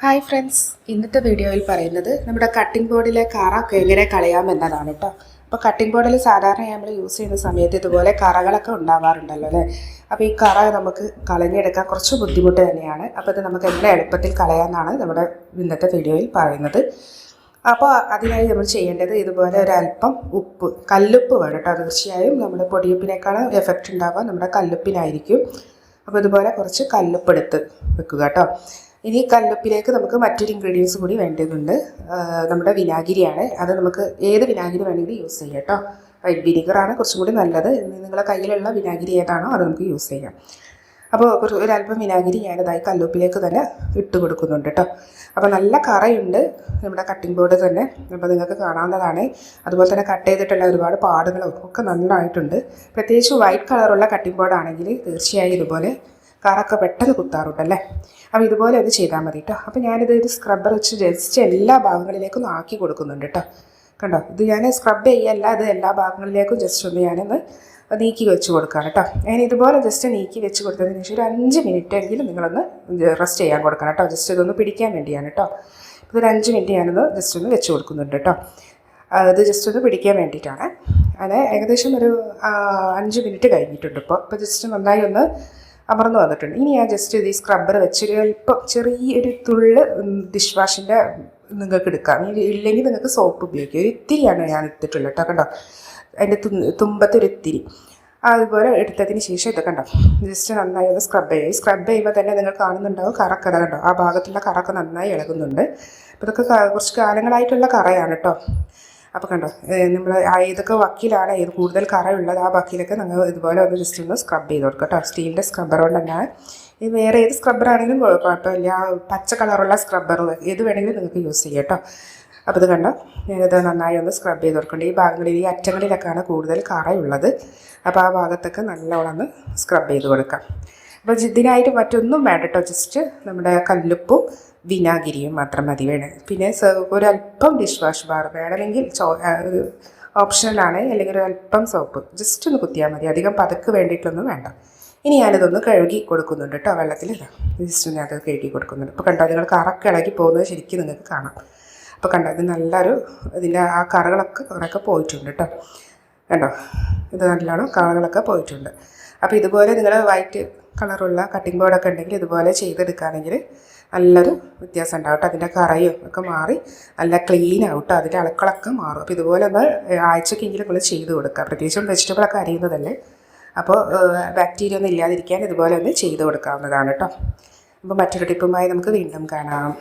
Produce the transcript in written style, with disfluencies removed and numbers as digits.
Hi friends, ഇന്നത്തെ വീഡിയോയിൽ പറയുന്നത് നമ്മുടെ കട്ടിംഗ് ബോർഡിലെ കറൊക്കെ എങ്ങനെ കളയാമെന്നതാണ് കേട്ടോ. അപ്പോൾ കട്ടിംഗ് ബോർഡിൽ സാധാരണ നമ്മൾ യൂസ് ചെയ്യുന്ന സമയത്ത് ഇതുപോലെ കറകളൊക്കെ ഉണ്ടാവാറുണ്ടല്ലോ അല്ലേ. അപ്പോൾ ഈ കറ നമുക്ക് കളഞ്ഞെടുക്കാൻ കുറച്ച് ബുദ്ധിമുട്ട് തന്നെയാണ്. അപ്പോൾ ഇത് നമുക്ക് എങ്ങനെ എളുപ്പത്തിൽ കളയാമെന്നാണ് നമ്മുടെ ഇന്നത്തെ വീഡിയോയിൽ പറയുന്നത്. അപ്പോൾ അതിനായി നമ്മൾ ചെയ്യേണ്ടത് ഇതുപോലെ ഒരല്പം ഉപ്പ്, കല്ലുപ്പ് വേണം കേട്ടോ. തീർച്ചയായും നമ്മുടെ പൊടിയുപ്പിനേക്കാളും എഫക്റ്റ് ഉണ്ടാവുക നമ്മുടെ കല്ലുപ്പിനായിരിക്കും. അപ്പോൾ ഇതുപോലെ കുറച്ച് കല്ലുപ്പ് എടുത്ത് വെക്കുക കേട്ടോ. ഇനി കല്ലുപ്പിലേക്ക് നമുക്ക് മറ്റൊരു ഇൻഗ്രീഡിയൻസ് കൂടി വേണ്ടതുണ്ട്. നമ്മുടെ വിനാഗിരിയാണ്. അത് നമുക്ക് ഏത് വിനാഗിരി വേണമെങ്കിലും യൂസ് ചെയ്യാം കേട്ടോ. വൈറ്റ് വിനീഗറാണ് കുറച്ചും കൂടി നല്ലത്. നിങ്ങളുടെ കയ്യിലുള്ള വിനാഗിരി ഏതാണോ അത് നമുക്ക് യൂസ് ചെയ്യാം. അപ്പോൾ ഒരല്പം വിനാഗിരി ഞാനിതായി കല്ലുപ്പിലേക്ക് തന്നെ ഇട്ട് കൊടുക്കുന്നുണ്ട് കേട്ടോ. അപ്പോൾ നല്ല കറയുണ്ട് നമ്മുടെ കട്ടിംഗ് ബോർഡ് തന്നെ. അപ്പോൾ നിങ്ങൾക്ക് കാണാവുന്നതാണ്. അതുപോലെ തന്നെ കട്ട് ചെയ്തിട്ടുള്ള ഒരുപാട് പാടുകളും ഒക്കെ നന്നായിട്ടുണ്ട്. പ്രത്യേകിച്ച് വൈറ്റ് കളറുള്ള കട്ടിംഗ് ബോർഡ് ആണെങ്കിൽ തീർച്ചയായും ഇതുപോലെ കറൊക്കെ പെട്ടെന്ന് കുത്താറുണ്ടല്ലേ. അപ്പോൾ ഇതുപോലെ ഒന്ന് ചെയ്താൽ മതി കേട്ടോ. അപ്പോൾ ഞാനിത് ഒരു സ്ക്രബ്ബർ വെച്ച് ജസ്റ്റ് എല്ലാ ഭാഗങ്ങളിലേക്കും ആക്കി കൊടുക്കുന്നുണ്ട് കേട്ടോ. കണ്ടോ, ഇത് ഞാൻ സ്ക്രബ് ചെയ്യല്ല, ഇത് എല്ലാ ഭാഗങ്ങളിലേക്കും ജസ്റ്റ് ഒന്ന് ഞാനൊന്ന് നീക്കി വെച്ച് കൊടുക്കാം കേട്ടോ. ഞാൻ ഇതുപോലെ ജസ്റ്റ് നീക്കി വെച്ച് കൊടുത്തതിന് ശേഷം ഒരു 5 മിനിറ്റ് എങ്കിലും നിങ്ങളൊന്ന് റെസ്റ്റ് ചെയ്യാൻ കൊടുക്കണം കേട്ടോ. ജസ്റ്റ് ഇതൊന്ന് പിടിക്കാൻ വേണ്ടിയാണ് കേട്ടോ. ഇതൊരു 5 മിനിറ്റ് ഞാനൊന്ന് ജസ്റ്റ് ഒന്ന് വെച്ച് കൊടുക്കുന്നുണ്ട് കേട്ടോ. അത് ജസ്റ്റ് ഒന്ന് പിടിക്കാൻ വേണ്ടിയിട്ടാണ്. അത് ഏകദേശം ഒരു 5 മിനിറ്റ് കഴിഞ്ഞിട്ടുണ്ട് ഇപ്പോൾ ജസ്റ്റ് നന്നായി ഒന്ന് അമർന്ന് വന്നിട്ടുണ്ട്. ഇനി ഞാൻ ജസ്റ്റ് ഇത് ഈ സ്ക്രബ്ബർ വെച്ചൊരു അല്പം ചെറിയൊരു തുള്ള് ഡിഷ് വാഷിൻ്റെ നിങ്ങൾക്ക് എടുക്കാം. ഇല്ലെങ്കിൽ നിങ്ങൾക്ക് സോപ്പ് ഉപയോഗിക്കാം. ഒരു ഇത്തിരിയാണ് ഞാൻ എടുത്തിട്ടുള്ളത് കേട്ടോ. കണ്ടോ, അതിൻ്റെ തുമ്പത്തൊരു ഇത്തിരി അതുപോലെ എടുത്തതിന് ശേഷം ഇത് കണ്ടോ ജസ്റ്റ് നന്നായി ഒന്ന് സ്ക്രബ് ചെയ്യുക. സ്ക്രബ് ചെയ്യുമ്പോൾ തന്നെ നിങ്ങൾ കാണുന്നുണ്ടാവും കറക്കഥ കണ്ടോ, ആ ഭാഗത്തുള്ള കറൊക്കെ നന്നായി ഇളകുന്നുണ്ട്. അപ്പോൾ ഇതൊക്കെ കുറച്ച് കാലങ്ങളായിട്ടുള്ള കറയാണ് കേട്ടോ. അപ്പോൾ കണ്ടോ, നമ്മൾ ഏതൊക്കെ വക്കിലാണ് ഏത് കൂടുതൽ കറയുള്ളത് ആ വക്കിലൊക്കെ നിങ്ങൾ ഇതുപോലെ ഒന്ന് ജസ്റ്റ് ഒന്ന് സ്ക്രബ് ചെയ്ത് കൊടുക്കുക കേട്ടോ. സ്റ്റീലിൻ്റെ സ്ക്രബ്ബർ കൊണ്ട് തന്നെ. ഇത് വേറെ ഏത് സ്ക്രബ്ബറാണെങ്കിലും കുഴപ്പമില്ല. പച്ച കളറുള്ള സ്ക്രബ്ബർ ഏത് വേണമെങ്കിലും നിങ്ങൾക്ക് യൂസ് ചെയ്യാം കേട്ടോ. അപ്പോൾ ഇത് കണ്ടോ, ഞാനിത് നന്നായി ഒന്ന് സ്ക്രബ് ചെയ്ത് കൊടുക്കേണ്ടത്. ഈ ഭാഗങ്ങളിൽ ഈ അറ്റങ്ങളിലൊക്കെയാണ് കൂടുതൽ കറയുള്ളത്. അപ്പോൾ ആ ഭാഗത്തൊക്കെ നല്ലോണം ഒന്ന് സ്ക്രബ് ചെയ്ത് കൊടുക്കാം. അപ്പോൾ ഇതിനായിട്ട് മറ്റൊന്നും വേണ്ട കേട്ടോ. ജസ്റ്റ് നമ്മുടെ കല്ലുപ്പും വിനാഗിരിയും മാത്രം മതി. വേണം പിന്നെ ഒരല്പം ഡിഷ് വാഷ് ബാർ വേണമെങ്കിൽ ഓപ്ഷണലാണ്. അല്ലെങ്കിൽ ഒരല്പം സോപ്പ് ജസ്റ്റ് ഒന്ന് കുത്തിയാൽ മതി. അധികം പതക്ക് വേണ്ടിയിട്ടൊന്നും വേണ്ട. ഇനി ഞാനിതൊന്ന് കഴുകി കൊടുക്കുന്നുണ്ട് കേട്ടോ. വെള്ളത്തിൽ ജസ്റ്റ് ഞാനത് കഴുകി കൊടുക്കുന്നുണ്ട്. അപ്പോൾ കണ്ടോ, നിങ്ങൾ കറക്ക് ഇളകി പോകുന്നത് ശരിക്കും നിങ്ങൾക്ക് കാണാം. അപ്പോൾ കണ്ടോ, ഇത് നല്ലൊരു ഇതിൻ്റെ ആ കറകളൊക്കെ കുറേയൊക്കെ പോയിട്ടുണ്ട് കേട്ടോ. കണ്ടോ, ഇത് നല്ലോണം കറകളൊക്കെ പോയിട്ടുണ്ട്. അപ്പോൾ ഇതുപോലെ നിങ്ങൾ വൈറ്റ് കളറുള്ള കട്ടിംഗ് ബോർഡൊക്കെ ഉണ്ടെങ്കിൽ ഇതുപോലെ ചെയ്തെടുക്കുകയാണെങ്കിൽ നല്ലൊരു വ്യത്യാസം ഉണ്ടാവും കേട്ടോ. അതിൻ്റെ കറയും ഒക്കെ മാറി നല്ല ക്ലീൻ ആവും കേട്ടോ. അതിൻ്റെ അളക്കളൊക്കെ മാറും. അപ്പോൾ ഇതുപോലെ ഒന്ന് ആഴ്ചക്കെങ്കിലും നമ്മൾ ചെയ്ത് കൊടുക്കുക. പ്രത്യേകിച്ചും വെജിറ്റബിളൊക്കെ അരിയുന്നതല്ലേ. അപ്പോൾ ബാക്ടീരിയ ഒന്നും ഇല്ലാതിരിക്കാൻ ഇതുപോലെ ഒന്ന് ചെയ്ത് കൊടുക്കാവുന്നതാണ് കേട്ടോ. അപ്പോൾ മറ്റൊരു ടിപ്പുമായി നമുക്ക് വീണ്ടും കാണാം.